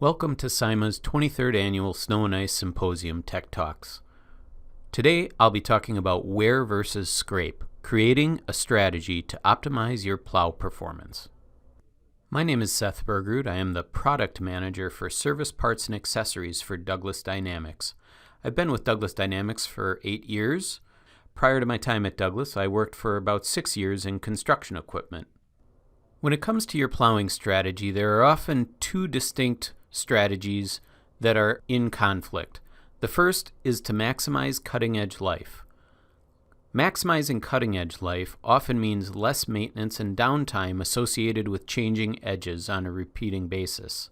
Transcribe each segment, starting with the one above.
Welcome to SIMA's 23rd Annual Snow and Ice Symposium Tech Talks. Today I'll be talking about wear versus scrape, creating a strategy to optimize your plow performance. My name is Seth Bergerud. I am the Product Manager for Service Parts and Accessories for Douglas Dynamics. I've been with Douglas Dynamics for 8 years. Prior to my time at Douglas, I worked for about 6 years in construction equipment. When it comes to your plowing strategy, there are often two distinct strategies that are in conflict. The first is to maximize cutting-edge life. Maximizing cutting-edge life often means less maintenance and downtime associated with changing edges on a repeating basis.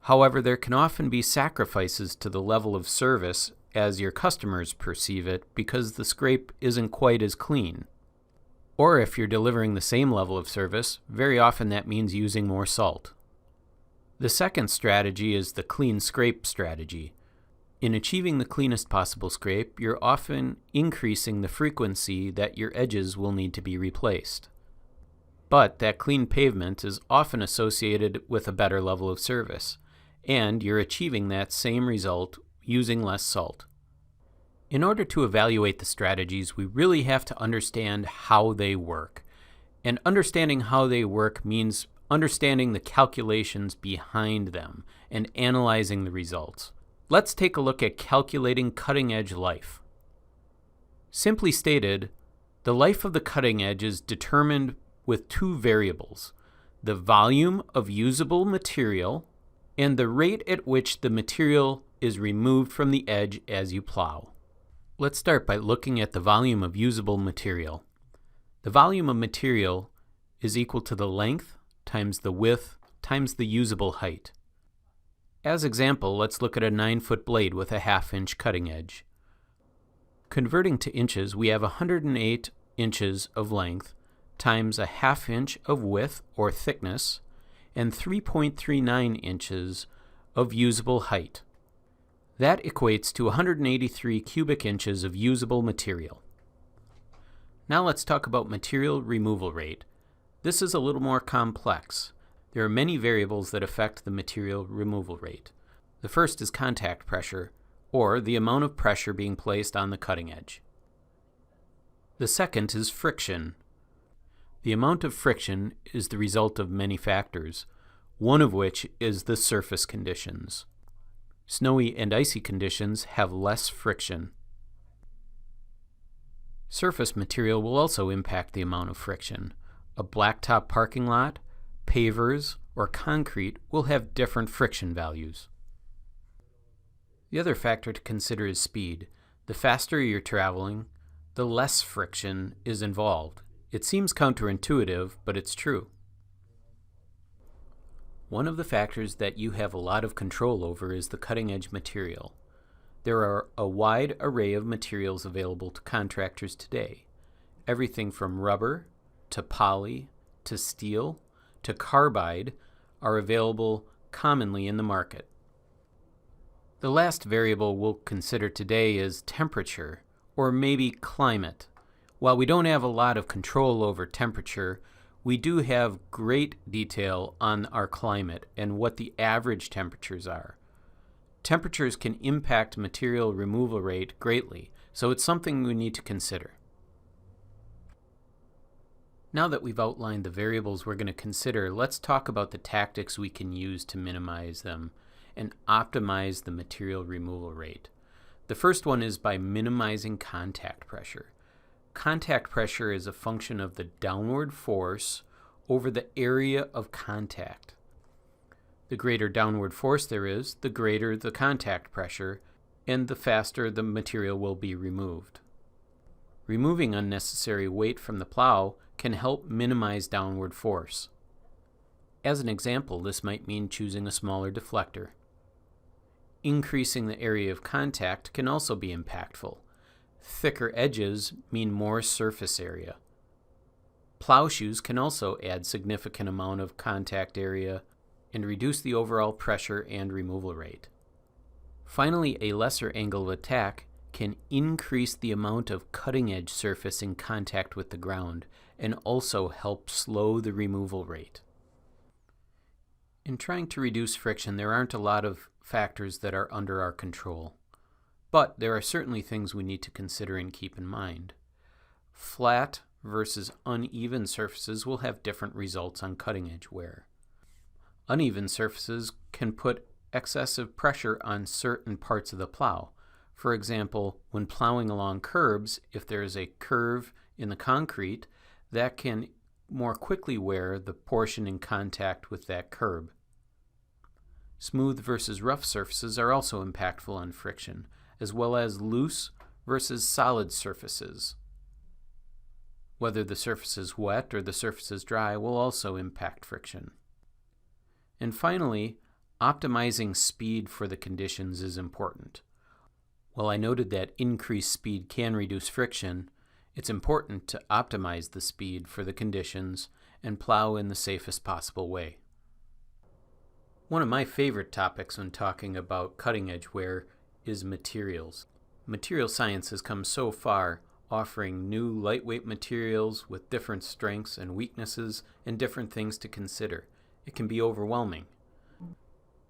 However, there can often be sacrifices to the level of service as your customers perceive it because the scrape isn't quite as clean. Or if you're delivering the same level of service, very often that means using more salt. The second strategy is the clean scrape strategy. In achieving the cleanest possible scrape, you're often increasing the frequency that your edges will need to be replaced. But that clean pavement is often associated with a better level of service, and you're achieving that same result using less salt. In order to evaluate the strategies, we really have to understand how they work. And understanding how they work means understanding the calculations behind them and analyzing the results. Let's take a look at calculating cutting-edge life. Simply stated, the life of the cutting edge is determined with two variables: the volume of usable material and the rate at which the material is removed from the edge as you plow. Let's start by looking at the volume of usable material. The volume of material is equal to the length times the width times the usable height. As example, let's look at a 9-foot blade with a 1/2 inch cutting edge. Converting to inches, we have 108 inches of length times a 1/2 inch of width or thickness and 3.39 inches of usable height. That equates to 183 cubic inches of usable material. Now let's talk about material removal rate. This is a little more complex. There are many variables that affect the material removal rate. The first is contact pressure, or the amount of pressure being placed on the cutting edge. The second is friction. The amount of friction is the result of many factors, one of which is the surface conditions. Snowy and icy conditions have less friction. Surface material will also impact the amount of friction. A blacktop parking lot, pavers, or concrete will have different friction values. The other factor to consider is speed. The faster you're traveling, the less friction is involved. It seems counterintuitive, but it's true. One of the factors that you have a lot of control over is the cutting-edge material. There are a wide array of materials available to contractors today. Everything from rubber to poly to steel to carbide are available commonly in the market. The last variable we'll consider today is temperature, or maybe climate. While we don't have a lot of control over temperature, we do have great detail on our climate and what the average temperatures are. Temperatures can impact material removal rate greatly, so it's something we need to consider. Now that we've outlined the variables we're going to consider, let's talk about the tactics we can use to minimize them and optimize the material removal rate. The first one is by minimizing contact pressure. Contact pressure is a function of the downward force over the area of contact. The greater downward force there is, the greater the contact pressure, and the faster the material will be removed. Removing unnecessary weight from the plow can help minimize downward force. As an example, this might mean choosing a smaller deflector. Increasing the area of contact can also be impactful. Thicker edges mean more surface area. Plow shoes can also add significant amount of contact area and reduce the overall pressure and removal rate. Finally, a lesser angle of attack can increase the amount of cutting-edge surface in contact with the ground and also help slow the removal rate. In trying to reduce friction, there aren't a lot of factors that are under our control, but there are certainly things we need to consider and keep in mind. Flat versus uneven surfaces will have different results on cutting edge wear. Uneven surfaces can put excessive pressure on certain parts of the plow. For example, when plowing along curbs, if there is a curve in the concrete, that can more quickly wear the portion in contact with that curb. Smooth versus rough surfaces are also impactful on friction, as well as loose versus solid surfaces. Whether the surface is wet or the surface is dry will also impact friction. And finally, optimizing speed for the conditions is important. While I noted that increased speed can reduce friction, it's important to optimize the speed for the conditions and plow in the safest possible way. One of my favorite topics when talking about cutting edge wear is materials. Material science has come so far, offering new lightweight materials with different strengths and weaknesses and different things to consider. It can be overwhelming.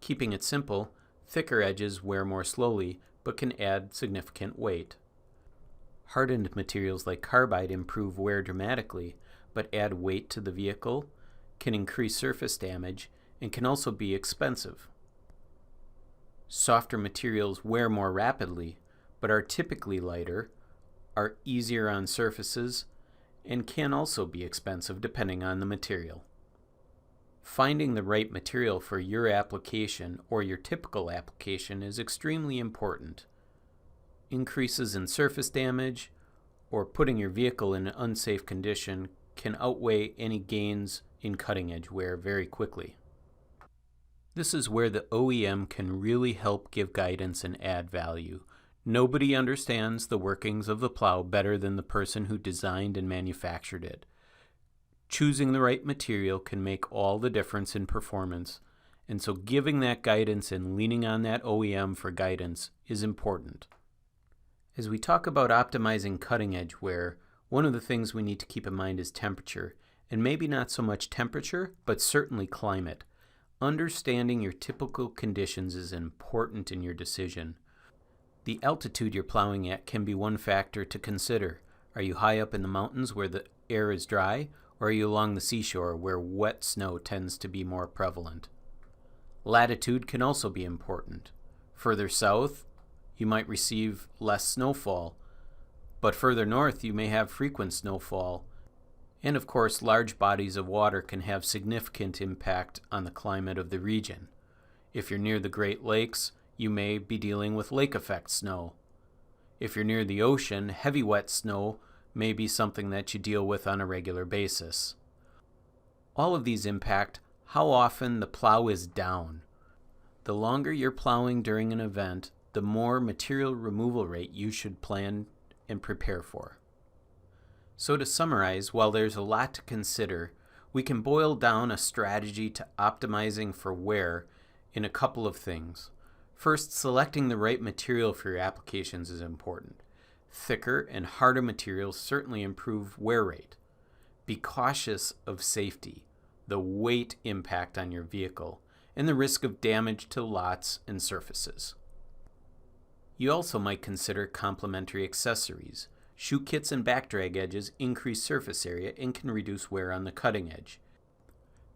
Keeping it simple, thicker edges wear more slowly but can add significant weight. Hardened materials like carbide improve wear dramatically, but add weight to the vehicle, can increase surface damage, and can also be expensive. Softer materials wear more rapidly, but are typically lighter, are easier on surfaces, and can also be expensive depending on the material. Finding the right material for your application or your typical application is extremely important. Increases in surface damage or putting your vehicle in an unsafe condition can outweigh any gains in cutting edge wear very quickly. This is where the OEM can really help give guidance and add value. Nobody understands the workings of the plow better than the person who designed and manufactured it. Choosing the right material can make all the difference in performance, and so giving that guidance and leaning on that OEM for guidance is important. As we talk about optimizing cutting edge wear, one of the things we need to keep in mind is temperature, and maybe not so much temperature, but certainly climate. Understanding your typical conditions is important in your decision. The altitude you're plowing at can be one factor to consider. Are you high up in the mountains where the air is dry, or are you along the seashore where wet snow tends to be more prevalent? Latitude can also be important. Further south, you might receive less snowfall, but further north you may have frequent snowfall. And of course, large bodies of water can have significant impact on the climate of the region. If you're near the Great Lakes, you may be dealing with lake effect snow. If you're near the ocean, heavy wet snow may be something that you deal with on a regular basis. All of these impact how often the plow is down. The longer you're plowing during an event, the more material removal rate you should plan and prepare for. So to summarize, while there's a lot to consider, we can boil down a strategy to optimizing for wear in a couple of things. First, selecting the right material for your applications is important. Thicker and harder materials certainly improve wear rate. Be cautious of safety, the weight impact on your vehicle, and the risk of damage to lots and surfaces. You also might consider complementary accessories. Shoe kits and back drag edges increase surface area and can reduce wear on the cutting edge.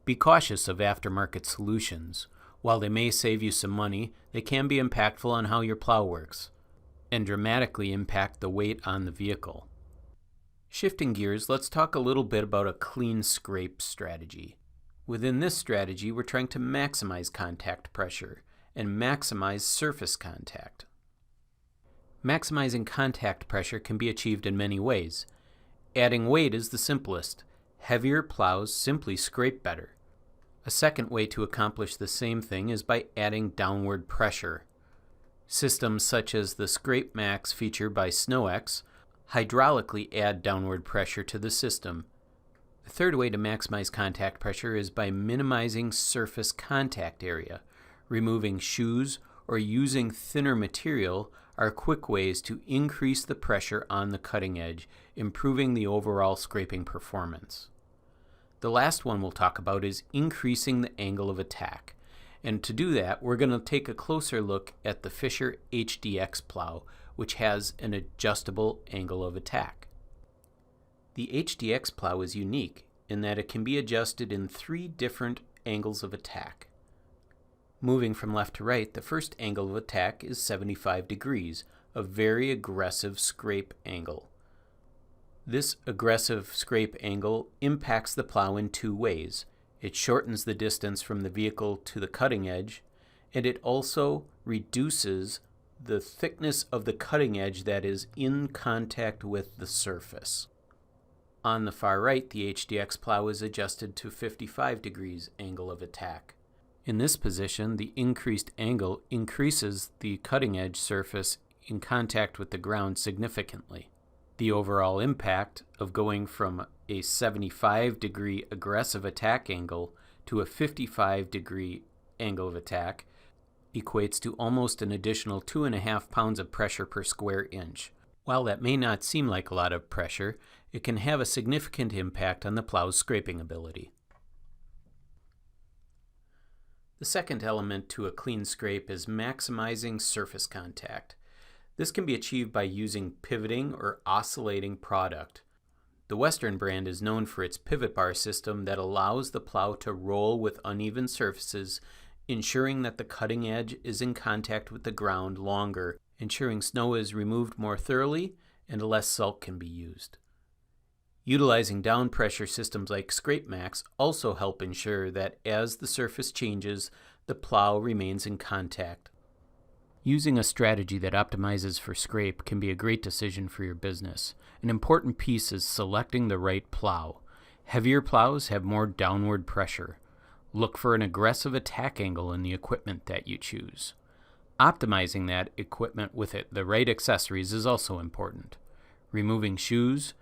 Be cautious of aftermarket solutions. While they may save you some money, they can be impactful on how your plow works and dramatically impact the weight on the vehicle. Shifting gears, let's talk a little bit about a clean scrape strategy. Within this strategy, we're trying to maximize contact pressure and maximize surface contact. Maximizing contact pressure can be achieved in many ways. Adding weight is the simplest. Heavier plows simply scrape better. A second way to accomplish the same thing is by adding downward pressure. Systems such as the Scrape Max feature by SnowEx hydraulically add downward pressure to the system. The third way to maximize contact pressure is by minimizing surface contact area. Removing shoes or using thinner material are quick ways to increase the pressure on the cutting edge, improving the overall scraping performance. The last one we'll talk about is increasing the angle of attack. And to do that, we're going to take a closer look at the Fisher HDX plow, which has an adjustable angle of attack. The HDX plow is unique in that it can be adjusted in 3 different angles of attack. Moving from left to right, the first angle of attack is 75 degrees, a very aggressive scrape angle. This aggressive scrape angle impacts the plow in 2 ways. It shortens the distance from the vehicle to the cutting edge, and it also reduces the thickness of the cutting edge that is in contact with the surface. On the far right, the HDX plow is adjusted to 55 degrees angle of attack. In this position, the increased angle increases the cutting edge surface in contact with the ground significantly. The overall impact of going from a 75 degree aggressive attack angle to a 55 degree angle of attack equates to almost an additional 2.5 pounds of pressure per square inch. While that may not seem like a lot of pressure, it can have a significant impact on the plow's scraping ability. The second element to a clean scrape is maximizing surface contact. This can be achieved by using pivoting or oscillating product. The Western brand is known for its pivot bar system that allows the plow to roll with uneven surfaces, ensuring that the cutting edge is in contact with the ground longer, ensuring snow is removed more thoroughly and less salt can be used. Utilizing down pressure systems like Scrape Max also help ensure that as the surface changes, the plow remains in contact. Using a strategy that optimizes for scrape can be a great decision for your business. An important piece is selecting the right plow. Heavier plows have more downward pressure. Look for an aggressive attack angle in the equipment that you choose. Optimizing that equipment with the right accessories is also important. Removing shoes,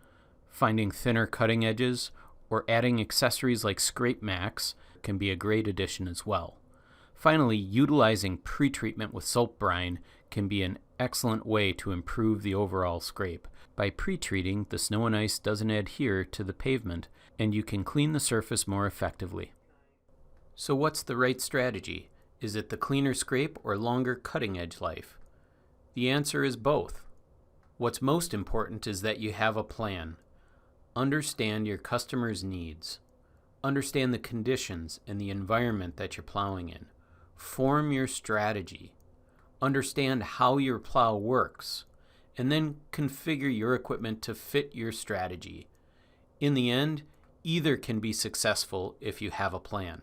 finding thinner cutting edges, or adding accessories like Scrape Max can be a great addition as well. Finally, utilizing pre-treatment with salt brine can be an excellent way to improve the overall scrape. By pre-treating, the snow and ice doesn't adhere to the pavement, and you can clean the surface more effectively. So what's the right strategy? Is it the cleaner scrape or longer cutting edge life? The answer is both. What's most important is that you have a plan. Understand your customer's needs. Understand the conditions and the environment that you're plowing in. Form your strategy. Understand how your plow works, and then configure your equipment to fit your strategy. In the end, either can be successful if you have a plan.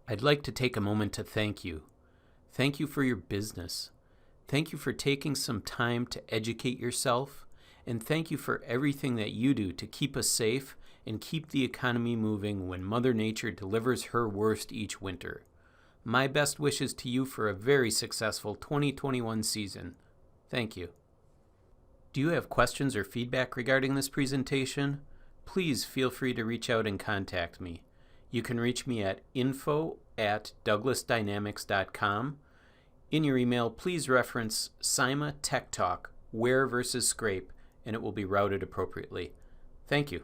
I'd like to take a moment to thank you. Thank you for your business. Thank you for taking some time to educate yourself, and thank you for everything that you do to keep us safe and keep the economy moving when Mother Nature delivers her worst each winter. My best wishes to you for a very successful 2021 season. Thank you. Do you have questions or feedback regarding this presentation? Please feel free to reach out and contact me. You can reach me at info@douglasdynamics.com. In your email, please reference SIMA Tech Talk, Wear versus Scrape, and it will be routed appropriately. Thank you.